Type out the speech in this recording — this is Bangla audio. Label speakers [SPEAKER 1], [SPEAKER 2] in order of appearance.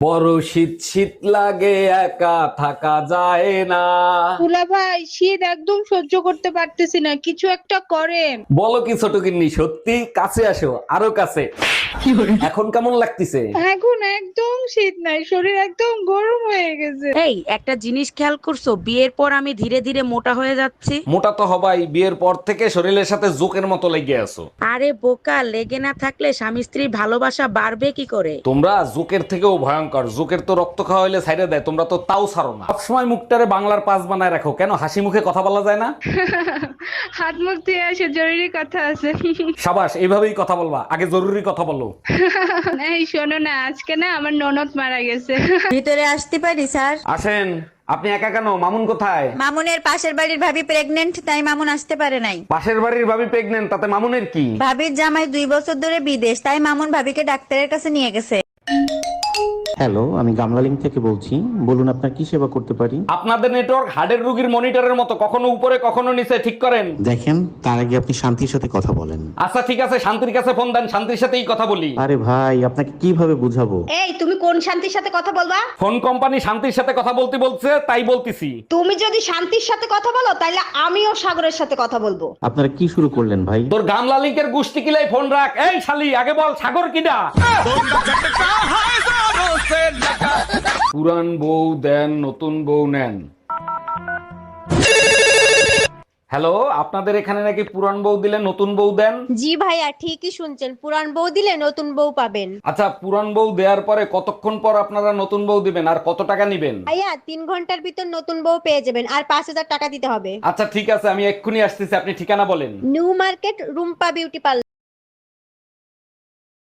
[SPEAKER 1] বড় শীত শীত লাগে, একা থাকা যায় না।
[SPEAKER 2] দুলা ভাই, শীত একদম সহ্য করতে পারতেছি না, কিছু একটা করেন।
[SPEAKER 1] বলো কি ছোট গিন্নি, সত্যি? কাছে আসো, আরো কাছে। এখন কেমন লাগতেছে?
[SPEAKER 2] এখন একদম শীত নাই, শরীর একদম গরম হয়ে গেছে।
[SPEAKER 3] এই একটা জিনিস খেয়াল করছো, বিয়ের পর আমি ধীরে ধীরে মোটা হয়ে যাচ্ছি।
[SPEAKER 1] মোটা তো হবাই, বিয়ের পর থেকে শরীরের সাথে জোকের মতো লেগে আছো।
[SPEAKER 3] আরে বোকা, লেগে না থাকলে স্বামী স্ত্রীর ভালোবাসা বাড়বে কি করে?
[SPEAKER 1] তোমরা জোকের থেকেও ভয়ঙ্কর। জোকের তো রক্ত খাওয়া হইলে ছাইড়ে দেয়, তোমরা তো তাও ছাড়ো না। সবসময় মুখটারে বাংলার পাস বানায় রাখো কেন? হাসি মুখে কথা বলা যায় না?
[SPEAKER 2] হাত মুখ ধুয়ে আসে, জরুরি কথা আছে।
[SPEAKER 1] সাবাস, এইভাবেই কথা বলবা, আগে জরুরি কথা বলো।
[SPEAKER 2] এই শোনো না, আজকে না আমার ননদ মারা গেছে।
[SPEAKER 4] ভিতরে আসতে পারি স্যার?
[SPEAKER 1] আসেন। আপনি একা কেন? মামুন কোথায়?
[SPEAKER 4] মামুনের পাশের বাড়ির ভাবি প্রেগনেন্ট, তাই মামুন আসতে পারে নাই।
[SPEAKER 1] পাশের বাড়ির ভাবি প্রেগনেন্ট, তাতে মামুনের কি?
[SPEAKER 4] ভাবির জামাই 2 বছর ধরে বিদেশ, তাই মামুন ভাবিকে ডাক্তারের কাছে নিয়ে গেছে।
[SPEAKER 5] হ্যালো, আমি গামলালিং থেকে বলছি। বলুন আপনার কি সেবা করতে পারি?
[SPEAKER 1] আপনাদের নেটওয়ার্ক হার্টের রোগীর মনিটরের মতো, কখনো উপরে কখনো নিচে, ঠিক করেন।
[SPEAKER 5] দেখেন, তার আগে আপনি শান্তির সাথে কথা বলেন।
[SPEAKER 1] আচ্ছা ঠিক আছে, শান্তির কাছে ফোন দেন, শান্তির সাথেই কথা বলি।
[SPEAKER 5] আরে ভাই, আপনাকে কিভাবে বুঝাবো?
[SPEAKER 6] এই, তুমি কোন শান্তির সাথে কথা বলবা?
[SPEAKER 1] ফোন কোম্পানি শান্তির সাথে কথা বলতে বলছে, তাই বলতিছি।
[SPEAKER 6] তুমি যদি শান্তির সাথে কথা বলো, তাহলে আমিও সাগরের সাথে কথা বলবো।
[SPEAKER 5] আপনারা কি শুরু করলেন ভাই?
[SPEAKER 1] তোর গামলা লিঙ্কের গুষ্টি কিলাই ফোন রাখ। এই শালি, আগে বল সাগর কিডা? পুরান বউ দেন, নতুন বউ নেন। হ্যালো, আপনাদের এখানে নাকি পুরান বউ দিলে নতুন বউ দেন?
[SPEAKER 7] জি ভাইয়া, ঠিকই শুনছেন, পুরান বউ দিলে নতুন বউ পাবেন।
[SPEAKER 1] আচ্ছা, পুরান বউ দেওয়ার পরে কতক্ষণ পর আপনারা নতুন বউ দিবেন, আর কত টাকা নিবেন?
[SPEAKER 7] ভাইয়া 3 ঘন্টার ভিতর নতুন বউ পেয়ে যাবেন, আর 5,000 টাকা দিতে হবে।
[SPEAKER 1] আচ্ছা ঠিক আছে, আমি এক্ষুনি আসতেছি, আপনি ঠিকানা বলেন।
[SPEAKER 7] New market, Rumpa beauty parlour.